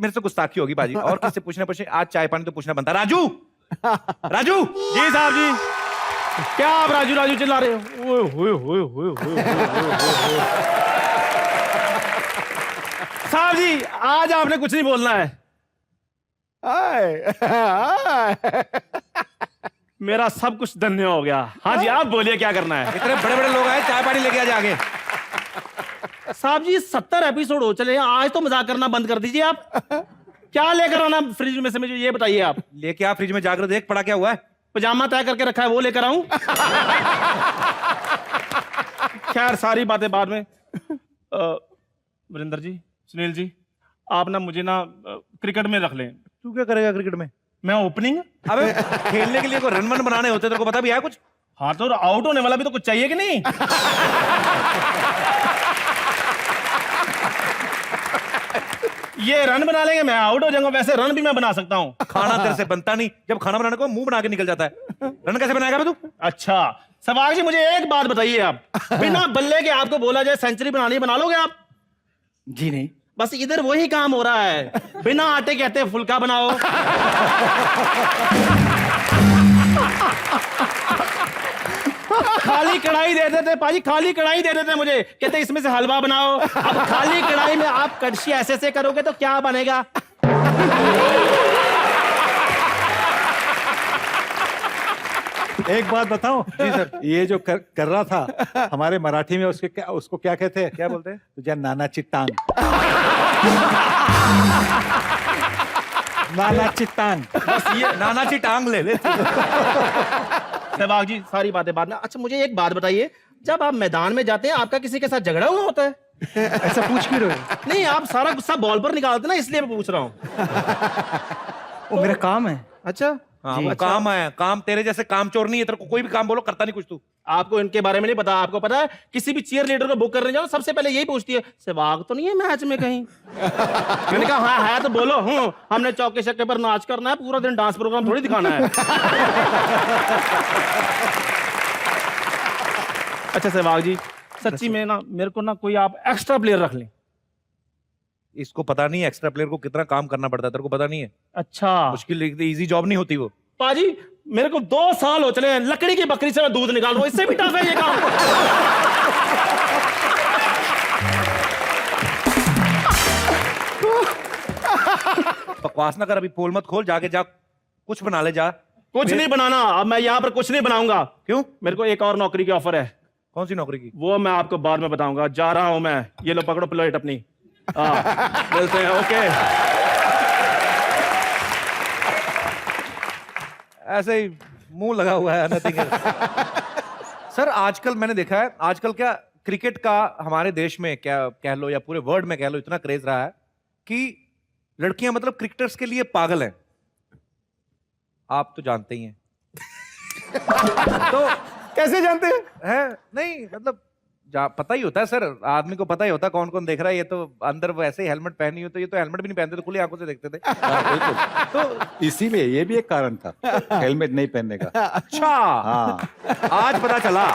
मेरे से गुस्ताखी होगी बाजी। और किससे पूछना आज चाय पानी तो पूछना बनता। राजू राजू जी साहब जी। क्या आप राजू राजू चिल्ला रहे हो? साहब जी आज आपने कुछ नहीं बोलना है। मेरा सब कुछ धन्य हो गया। हाँ जी आप बोलिए क्या करना है। इतने बड़े बड़े लोग आए, चाय पानी लेके आ जागे। साहब जी 70 एपिसोड हो चले, आज तो मजाक करना बंद कर दीजिए आप। क्या लेकर आना फ्रिज में से मुझे ये बताइए आप। लेके आ फ्रिज में जाकर देख पड़ा क्या हुआ है। पजामा तय करके रखा है वो लेकर आऊं। खैर सारी बातें बाद में। वरिंदर जी, सुनील जी, आप ना मुझे ना क्रिकेट में रख लें। तू क्या करेगा क्रिकेट में? मैं ओपनिंग। अबे खेलने के लिए कोई रन वन बनाने होते तेरे को पता भी है कुछ? हाँ तो आउट होने वाला भी तो कुछ चाहिए कि नहीं। ये रन बना लेंगे, मैं आउट हो जाऊंगा। वैसे रन भी मैं बना सकता हूँ। खाना तेरे से बनता नहीं, जब खाना बनाने को मुंह बना के निकल जाता है। रन कैसे बनाएगा बे तू? अच्छा सहवाग जी मुझे एक बात बताइए, आप बिना बल्ले के आपको बोला जाए सेंचुरी बनानी, बना लोगे आप? जी नहीं। बस इधर वही काम हो रहा है, बिना आटे कहते हैं फुल्का बनाओ। खाली कढ़ाई दे देते पाजी, खाली कढ़ाई दे देते मुझे, कहते इसमें से हलवा बनाओ। अब खाली कढ़ाई में आप कड़छी ऐसे ऐसे करोगे तो क्या बनेगा? एक बात बताओ जी सर, ये जो कर रहा था हमारे मराठी में उसको क्या कहते हैं? क्या बोलते हैं? तुझे नानाची टांग। नानाची टांग। बस ये नानाची टांग ले ले। सहवाग जी सारी बातें बाद में। अच्छा मुझे एक बात बताइए, जब आप मैदान में जाते हैं आपका किसी के साथ झगड़ा हुआ होता है? ऐसा पूछ क्यों रहे हो? नहीं आप सारा गुस्सा बॉल पर निकालते ना, इसलिए मैं पूछ रहा हूँ। वो मेरा काम है। अच्छा हाँ वो काम है, काम तेरे जैसे काम चोर नहीं है। तेरे को कोई भी काम बोलो करता नहीं कुछ तू। आपको इनके बारे में नहीं पता। आपको पता है किसी भी चीयर लीडर को बुक करने जाओ सबसे पहले यही पूछती है, सहवाग तो नहीं है मैच में कहीं? मैंने कहा हाँ है तो बोलो। हमने चौके छक्के पर नाच करना है, पूरा दिन डांस प्रोग्राम थोड़ी दिखाना है। अच्छा सहवाग जी सच्ची में ना मेरे को ना कोई आप एक्स्ट्रा प्लेयर रख लें। इसको पता नहीं है एक्स्ट्रा प्लेयर को कितना काम करना पड़ता है, तेरे को पता नहीं है। अच्छा मुश्किल इजी जॉब नहीं होती वो। पाजी मेरे को 2 साल हो चले हैं लकड़ी की बकरी से मैं दूध निकाल रहा हूं, इससे भी टफ है ये काम। बकवास ना कर, अभी पोल मत खोल, जाके जा कुछ बना ले जा। कुछ नहीं बनाना, अब मैं यहाँ पर कुछ नहीं बनाऊंगा। क्यों? मेरे को एक और नौकरी की ऑफर है। कौन सी नौकरी की? वो मैं आपको बाद में बताऊंगा। जा रहा हूं मैं, ये लो पकड़ो प्लेट अपनी। मिलते हैं। ओके ऐसे ही मुंह लगा हुआ है नथिंग। सर आजकल मैंने देखा है, आजकल क्या क्रिकेट का हमारे देश में क्या कह लो या पूरे वर्ल्ड में कह लो इतना क्रेज रहा है कि लड़कियां मतलब क्रिकेटर्स के लिए पागल हैं। आप तो जानते ही हैं। तो कैसे जानते हैं? है नहीं मतलब पता ही होता है सर, आदमी को पता ही होता है कौन कौन देख रहा है। ये तो अंदर वैसे ही हेलमेट पहनी हो, तो ये तो हेलमेट भी नहीं पहनते, तो खुली आंखों से देखते थे। तो इसीलिए ये भी एक कारण था हेलमेट नहीं पहनने का। अच्छा हाँ आज पता चला।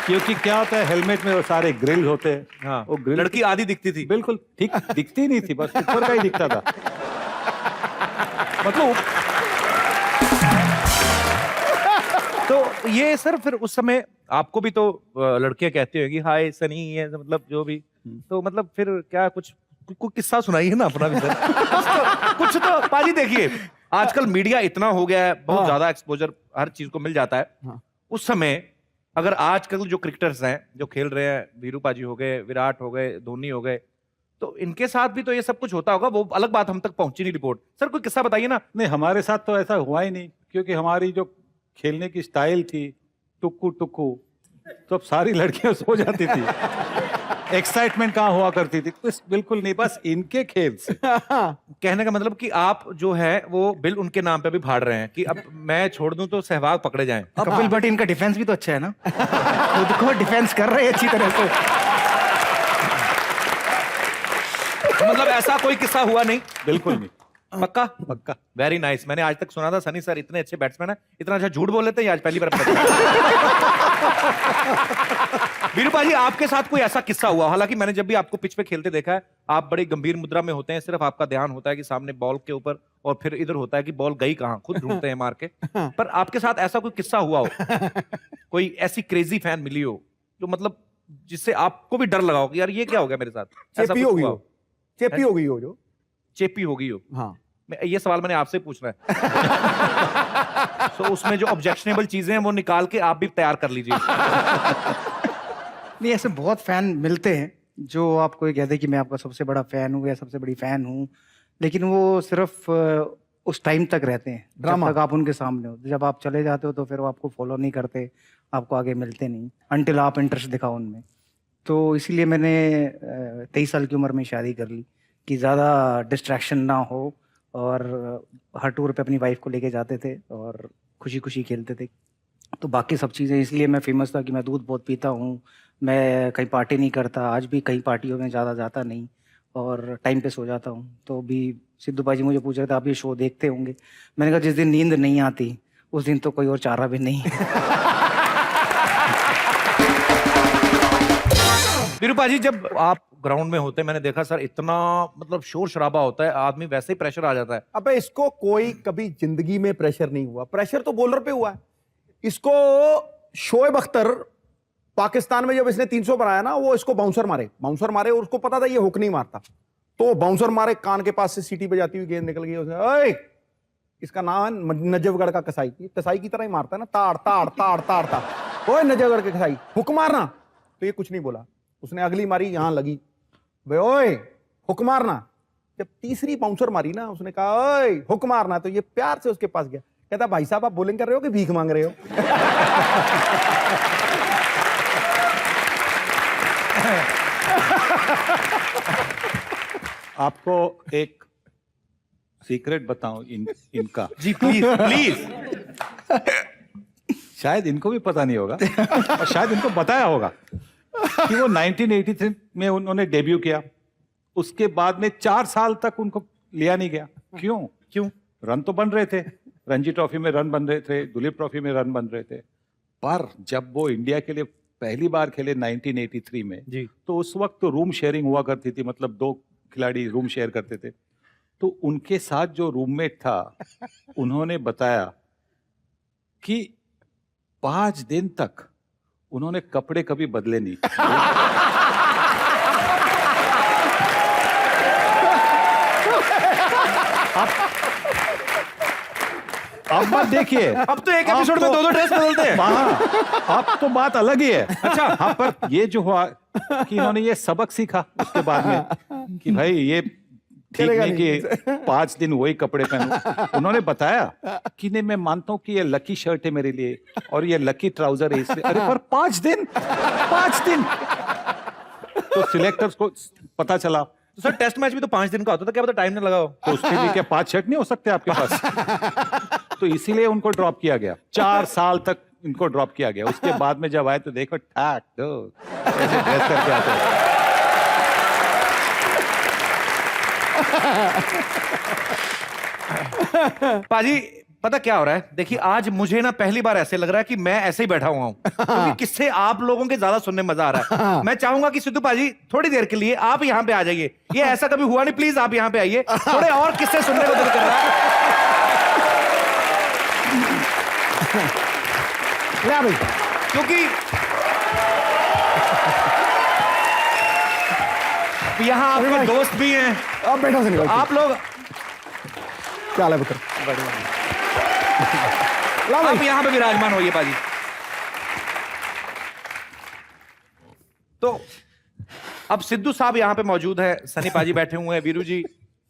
क्योंकि क्या होता है हेलमेट में वो सारे ग्रिल होते हैं। हाँ वो ग्रिल लड़की आधी दिखती थी। बिल्कुल ठीक दिखती नहीं थी, बस ऊपर का ही दिखता था। मतलब तो ये सर फिर उस समय आपको भी तो लड़कियां कहती होगी हाय सनी है, मतलब जो भी। तो मतलब फिर क्या कुछ किस्सा सुनाइए ना अपना भी सर। कुछ तो पाजी देखिए आजकल मीडिया इतना हो गया है, बहुत ज्यादा एक्सपोजर हर चीज को मिल जाता है। उस समय अगर आजकल जो क्रिकेटर्स हैं जो खेल रहे हैं, वीरू पाजी हो गए, विराट हो गए, धोनी हो गए, तो इनके साथ भी तो ये सब कुछ होता होगा। वो अलग बात, हम तक पहुंची नहीं रिपोर्ट। सर कोई किस्सा बताइए ना। नहीं हमारे साथ तो ऐसा हुआ ही नहीं, क्योंकि हमारी जो खेलने की स्टाइल थी टुक्कू टुक्कू, तो अब सारी लड़कियां सो जाती थी। एक्साइटमेंट कहाँ हुआ करती थी? कुछ बिल्कुल नहीं, बस इनके खेल से। कहने का मतलब कि आप जो है वो बिल उनके नाम पे भी फाड़ रहे हैं कि अब मैं छोड़ दूं तो सहवाग पकड़े जाएं। कपिल बट इनका डिफेंस भी तो अच्छा है ना। खुद को डिफेंस कर रहे हैं अच्छी तरह से। तो मतलब ऐसा कोई किस्सा हुआ नहीं? बिल्कुल नहीं। पक्का? पक्का। Very nice. मैंने आज तक सुना था सनी सर इतने अच्छे बैट्समैन है, इतना अच्छा झूठ बोल लेते हैं, आज पहली बार पता चला। वीरू पाजी, आपके साथ कोई ऐसा किस्सा हुआ? हालांकि मैंने जब भी आपको पिच पे खेलते देखा है, आप बड़ी गंभीर मुद्रा में होते हैं, सिर्फ आपका ध्यान होता है कि सामने बॉल के ऊपर, और फिर इधर होता है कि बॉल गई कहां, खुद ढूंढते हैं मार के। पर आपके साथ ऐसा कोई किस्सा हुआ हो, कोई ऐसी क्रेजी फैन मिली हो जो मतलब जिससे आपको भी डर लगा हो कि यार ये क्या हो गया मेरे साथ? ऐसा चेपी कुछ हो गई हुआ हो, चेपी हो गई हो जो। चेपी हो गई हो? हाँ, ये सवाल मैंने आपसे पूछना है। So, उसमें जो ऑब्जेक्शनेबल चीजें हैं वो निकाल के आप भी तैयार कर लीजिए। नहीं, ऐसे बहुत फैन मिलते हैं जो आपको ये कहते हैं कि मैं आपका सबसे बड़ा फैन हूँ या सबसे बड़ी फैन हूँ, लेकिन वो सिर्फ उस टाइम तक रहते हैं जब तक आप उनके सामने हो। जब आप चले जाते हो तो फिर वो आपको फॉलो नहीं करते, आपको आगे मिलते नहीं अनटिल आप इंटरेस्ट दिखाओ उनमें। तो इसीलिए मैंने 23 साल की उम्र में शादी कर ली कि ज़्यादा डिस्ट्रैक्शन ना हो, और हर टूर पे अपनी वाइफ को लेके जाते थे और खुशी खुशी खेलते थे। तो बाकी सब चीज़ें, इसलिए मैं फेमस था कि मैं दूध बहुत पीता हूँ, मैं कहीं पार्टी नहीं करता, आज भी कहीं पार्टियों में ज़्यादा जाता नहीं, और टाइम पे सो जाता हूँ। तो भी सिद्धू भाई जी मुझे पूछ रहे थे आप ये शो देखते होंगे? मैंने कहा जिस दिन नींद नहीं आती उस दिन तो कोई और चारा भी नहीं है। वीरू पाजी, जब आप ग्राउंड में होते हैं, मैंने देखा सर इतना मतलब शोर शराबा होता है, आदमी वैसे ही प्रेशर आ जाता है। अबे इसको कोई कभी जिंदगी में प्रेशर नहीं हुआ, प्रेशर तो बॉलर पे हुआ है। इसको शोएब अख्तर पाकिस्तान में जब इसने 300 बनाया ना, वो इसको बाउंसर मारे और उसको पता था ये हुक नहीं मारता, तो बाउंसर मारे, कान के पास से सीटी बजाती हुई गेंद निकल गई। उसने, ओए, इसका नाम है नजफगढ़ का कसाई। कसाई की तरह ही मारता है ना, ताड़ ताड़ ताड़ ताड़ ताड़। ओए नजफगढ़ के कसाई, हुक मारना। तो ये कुछ नहीं बोला, उसने अगली मारी, यहां लगी, बे ओए हुक मारना। जब तीसरी बाउंसर मारी ना, उसने कहा ओए हुक मारना, तो ये प्यार से उसके पास गया, कहता भाई साहब आप बॉलिंग कर रहे हो कि भीख मांग रहे हो? आपको एक सीक्रेट बताऊं इनका। जी प्लीज प्लीज। शायद इनको भी पता नहीं होगा और शायद इनको बताया होगा कि वो 1983 में उन्होंने डेब्यू किया, उसके बाद में 4 साल तक उनको लिया नहीं गया। क्यों? रन तो बन रहे थे, रणजी ट्रॉफी में रन बन रहे थे, दुलीप ट्रॉफी में रन बन रहे थे, पर जब वो इंडिया के लिए पहली बार खेले 1983 में जी, तो उस वक्त तो रूम शेयरिंग हुआ करती थी, मतलब 2 खिलाड़ी रूम शेयर करते थे। तो उनके साथ जो रूममेट था उन्होंने बताया कि 5 दिन तक उन्होंने कपड़े कभी बदले नहीं। अब मत देखिए, अब तो एक एपिसोड में 2-2 ड्रेस बदलते हैं। हाँ, अब तो बात अलग ही है। अच्छा, हाँ, पर ये जो हुआ कि इन्होंने ये सबक सीखा उसके बाद में कि भाई ये ठीक नहीं कि 5 दिन वही कपड़े पहनूं। उन्होंने बताया कि नहीं, मैं मानता हूं कि ये लकी शर्ट है मेरे लिए और ये लकी ट्राउजर है इसलिए। अरे पर 5 दिन तो सिलेक्टर्स को पता चला। तो सर टेस्ट मैच भी तो 5 दिन का होता था, क्या पता टाइम ना लगाओ? तो उसके लिए क्या 5 शर्ट नहीं हो सकते आपके पास? तो इसीलिए उनको ड्रॉप किया गया, 4 साल तक इनको ड्रॉप किया गया। उसके बाद में जब आए तो देखो ठाक दो ऐसे ड्रेस करके आते हैं। पाजी पता क्या हो रहा है, देखिए आज मुझे ना पहली बार ऐसे लग रहा है कि मैं ऐसे ही बैठा हुआ हूँ, क्योंकि किससे आप लोगों के ज्यादा सुनने में मजा आ रहा है। मैं चाहूंगा कि सिद्धू पाजी थोड़ी देर के लिए आप यहाँ पे आ जाइए, ये ऐसा कभी हुआ नहीं, प्लीज आप यहाँ पे आइए, थोड़े और किससे सुनने को दिल कर रहा है। क्योंकि यहाँ आपके दोस्त भी हैं, अब बैठो से निकल, आप लोग क्या है पुत्र? आप यहाँ पे विराजमान होइए पाजी। तो अब सिद्धू साहब यहाँ पे मौजूद है, सनी पाजी बैठे हुए हैं, वीरू जी।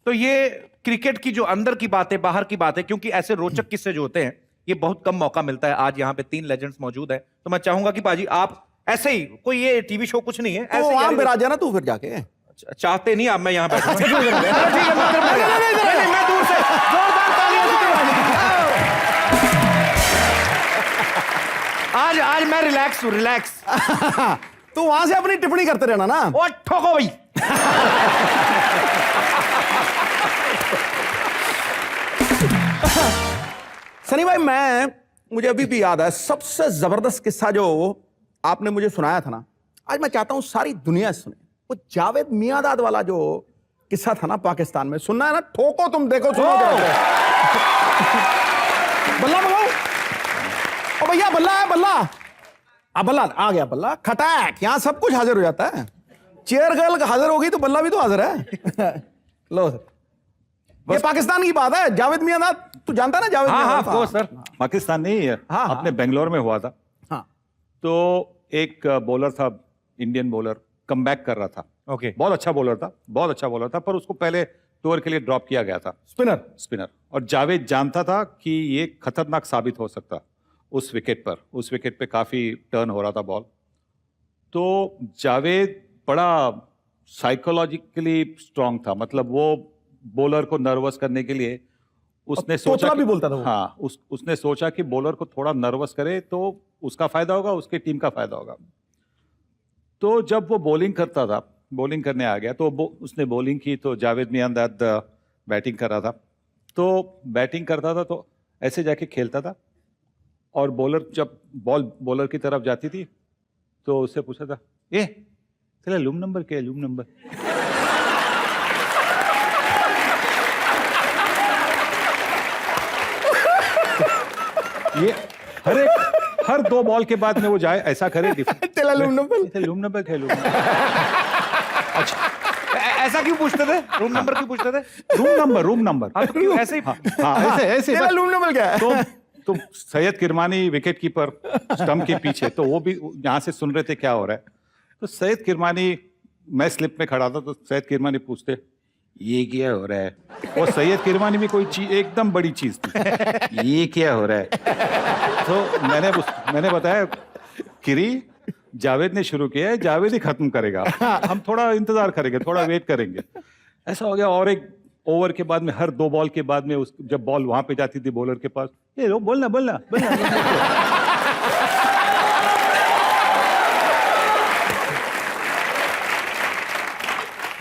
तो ये क्रिकेट की जो अंदर की बातें, बाहर की बातें, क्योंकि ऐसे रोचक किस्से जो होते हैं ये बहुत कम मौका मिलता है। आज यहाँ पे 3 लेजेंड्स मौजूद है, तो मैं चाहूंगा कि पाजी आप ऐसे ही, कोई ये टीवी शो कुछ नहीं है, तो ऐसे वहां ही बिराज जाना तू फिर जाके। चाहते नहीं आप मैं यहाँ बैठा। ठीक है, मैं दूर से जोरदार तालियां आज मैं रिलैक्स। तू वहां से अपनी टिप्पणी करते रहना ना। ओ ठोको भाई। सनी भाई मुझे अभी भी याद है सबसे जबरदस्त किस्सा जो आपने मुझे सुनाया था ना, आज मैं चाहता हूं सारी दुनिया सुने। वो जावेद मियांदाद वाला जो किस्सा था ना पाकिस्तान में, सुनना है ना? ठोको तुम, देखो सुनो। बल्ला मंगाओ। ओ भैया बल्ला है, बल्ला। बल्ला आ गया, बल्ला खटाक। यहां सब कुछ हाजिर हो जाता है। चेयर गर्ल हाजिर होगी तो बल्ला भी तो हाजिर है। लो सर, ये पाकिस्तान की बात है। जावेद मियांदाद तू जानता ना? जावेद मियांदाद? हाँ सर। पाकिस्तान नहीं है, अपने बेंगलोर में हुआ था। हाँ। तो एक बॉलर था, इंडियन बॉलर, कमबैक कर रहा था। ओके। बहुत अच्छा बॉलर था, बहुत अच्छा बॉलर था, पर उसको पहले टूर के लिए ड्रॉप किया गया था। स्पिनर। और जावेद जानता था कि ये खतरनाक साबित हो सकता उस विकेट पे काफी टर्न हो रहा था बॉल। तो जावेद बड़ा साइकोलॉजिकली स्ट्रांग था, मतलब वो बॉलर को नर्वस करने के लिए उसने सोचा भी बोलता था वो। हाँ, उसने सोचा कि बॉलर को थोड़ा नर्वस करे तो उसका फायदा होगा, उसके टीम का फायदा होगा। तो जब वो बॉलिंग करता था, बॉलिंग करने आ गया, तो उसने बॉलिंग की, तो जावेद मियांदाद बैटिंग कर रहा था। तो बैटिंग करता था तो ऐसे जाके खेलता था, और बॉलर जब बॉलर की तरफ जाती थी तो उससे पूछा था, ए तेरा लूम नंबर क्या है, लूम नंबर? ये हर 2 बॉल के बाद में वो जाए ऐसा करे, तेरा लूम नंबर, लूम नंबर क्या है, लूम ऐसा क्यों पूछते थे? रूम नंबर क्यों पूछते थे? Room number. हाँ, तो क्यों ऐसे ही? हाँ, ऐसे तेरा लूम नंबर क्या है? तो Syed Kirmani wicket keeper stump के पीछे, तो वो भी यहाँ से सुन रहे थे क्या हो रहा है। तो सैयद किरमानी, मैं स्लिप में खड़ा था, तो सैयद किरमानी पूछते ये क्या हो रहा है। और सैयद किरमानी भी कोई चीज एकदम बड़ी चीज थी, ये क्या हो रहा है। तो मैंने बताया, किरी जावेद ने शुरू किया है, जावेद ही खत्म करेगा, हम थोड़ा इंतजार करेंगे, थोड़ा वेट करेंगे। ऐसा हो गया। और एक ओवर के बाद में, हर 2 बॉल के बाद में, जब बॉल वहां पे जाती थी बॉलर के पास, ये लो बोलना।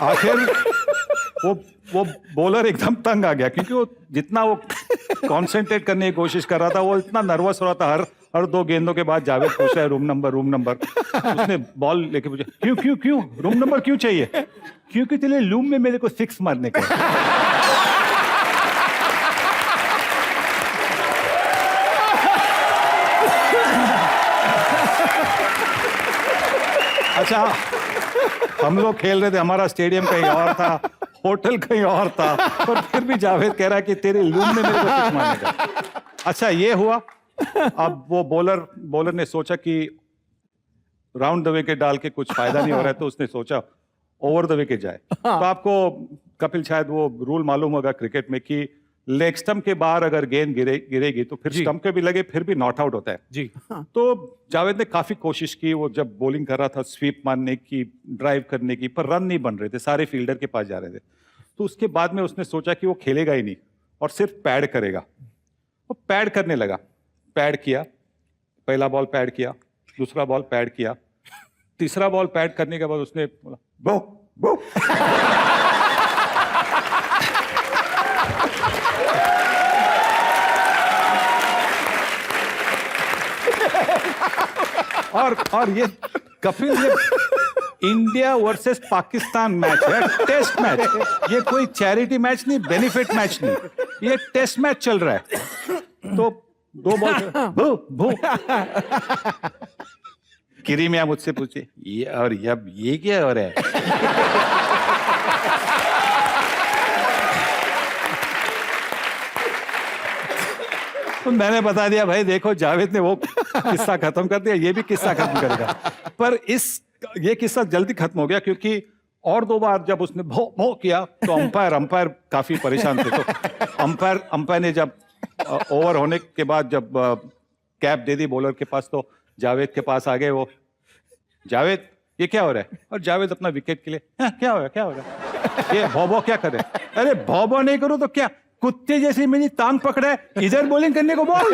आखिर वो बॉलर एकदम तंग आ गया, क्योंकि वो जितना वो कंसंट्रेट करने की कोशिश कर रहा था, वो इतना नर्वस हो रहा था। हर 2 गेंदों के बाद जावेद पूछ रहा है, रूम नंबर। उसने बॉल लेके पूछा, क्यों रूम नंबर क्यों चाहिए? क्योंकि तेरे लूम में मेरे को 6 मारने का। अच्छा, हम लोग खेल रहे थे, हमारा स्टेडियम कहीं और था, होटल कहीं और था, और फिर भी जावेद कह रहा है कि तेरे लूम में मेरे को 6 मारने का। अच्छा, ये हुआ। अब वो बॉलर ने सोचा कि राउंड द विकेट डाल के कुछ फायदा नहीं हो रहा है, तो उसने सोचा ओवर द विकेट जाए। तो आपको कपिल शायद वो रूल मालूम होगा क्रिकेट में कि लेग स्टंप के बाहर अगर गेंद गिरेगी तो फिर स्टंप के भी लगे, फिर भी नॉट आउट होता है जी। तो जावेद ने काफी कोशिश की, वो जब बॉलिंग कर रहा था, स्वीप मारने की, ड्राइव करने की, पर रन नहीं बन रहे थे, सारे फील्डर के पास जा रहे थे। तो उसके बाद में उसने सोचा कि वो खेलेगा ही नहीं और सिर्फ पैड करेगा। वो पैड करने लगा, पैड किया, पहला बॉल पैड किया, दूसरा बॉल पैड किया, तीसरा बॉल पैड करने के बाद उसने बोला बो बो। और ये कपिल, ये इंडिया वर्सेस पाकिस्तान मैच है, टेस्ट मैच। ये कोई चैरिटी मैच नहीं, बेनिफिट मैच नहीं, ये टेस्ट मैच चल रहा है। तो 2 बॉल भू भू। किरी मियां मुझसे पूछे, ये और ये क्या हो रहा है? तो मैंने बता दिया, भाई देखो, जावेद ने वो किस्सा खत्म कर दिया, ये भी किस्सा खत्म करेगा। पर ये किस्सा जल्दी खत्म हो गया, क्योंकि और 2 बार जब उसने भो भो किया तो अंपायर काफी परेशान थे। तो अंपायर ने जब ओवर होने के बाद जब कैप दे दी बॉलर के पास, तो जावेद के पास आ गए वो, जावेद ये क्या हो रहा है? और जावेद अपना विकेट के लिए, क्या हो रहा है? ये भो क्या करे? अरे भो नहीं करो तो क्या, कुत्ते जैसी मेरी टांग पकड़ा है, इधर बॉलिंग करने को बोल।